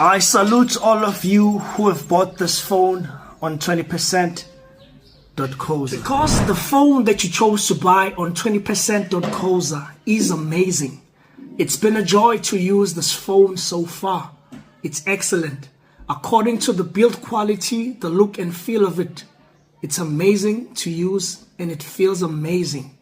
I salute all of you who have bought this phone on 20%.coza. Because the phone that you chose to buy on 20%.coza is amazing. It's been a joy to use this phone so far. It's excellent. According to the build quality, the look and feel of it, it's amazing to use and it feels amazing.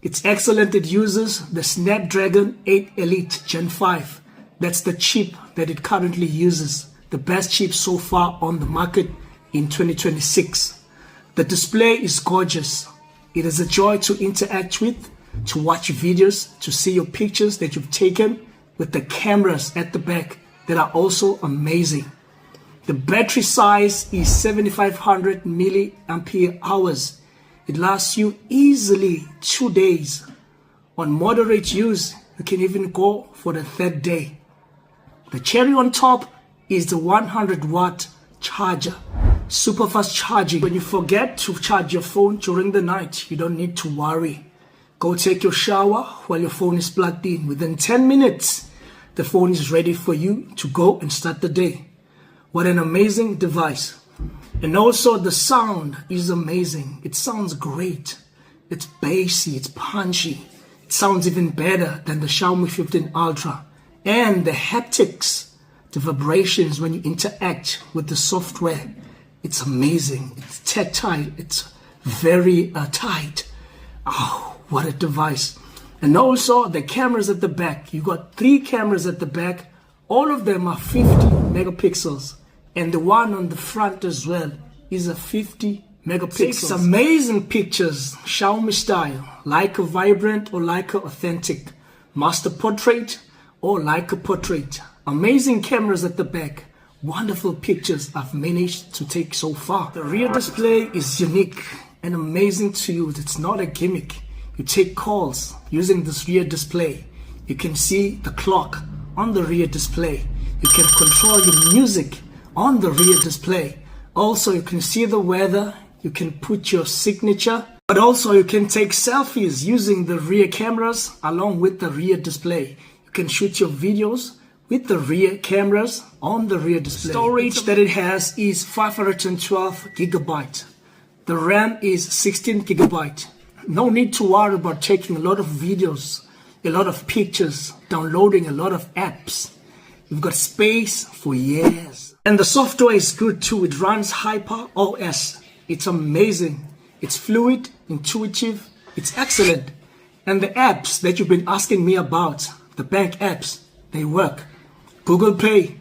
It's excellent. It uses the Snapdragon 8 Elite Gen 5. That's the chip that it currently uses. The best chip so far on the market in 2026. The display is gorgeous. It is a joy to interact with, to watch videos, to see your pictures that you've taken with the cameras at the back that are also amazing. The battery size is 7500 milliampere hours. It lasts you easily 2 days. On moderate use, you can even go for the third day. The cherry on top is the 100-watt charger. Super fast charging. When you forget to charge your phone during the night, you don't need to worry. Go take your shower while your phone is plugged in. Within 10 minutes, the phone is ready for you to go and start the day. What an amazing device. And also the sound is amazing. It sounds great. It's bassy, it's punchy. It sounds even better than the Xiaomi 15 Ultra. And the haptics, the vibrations when you interact with the software, it's amazing. It's tactile. It's very tight. Oh, what a device. And also the cameras at the back. You got 3 cameras at the back. All of them are 50 megapixels. And the one on the front as well is a 50 megapixels. It's amazing pictures, Xiaomi style, like a vibrant or like a authentic, master portrait or like a portrait. Amazing cameras at the back. Wonderful pictures I've managed to take so far. The rear display is unique and amazing to use. It's not a gimmick. You take calls using this rear display. You can see the clock on the rear display. You can control your music on the rear display. Also, you can see the weather. You can put your signature. But also, you can take selfies using the rear cameras along with the rear display. You can shoot your videos with the rear cameras on the rear display. Storage that it has is 512 gigabyte. The RAM is 16 gigabyte. No need to worry about taking a lot of videos, a lot of pictures, downloading a lot of apps. You've got space for years. And the software is good too. It runs Hyper OS. It's amazing. It's fluid, intuitive. It's excellent. And the apps that you've been asking me about, the bank apps, they work. Google Play,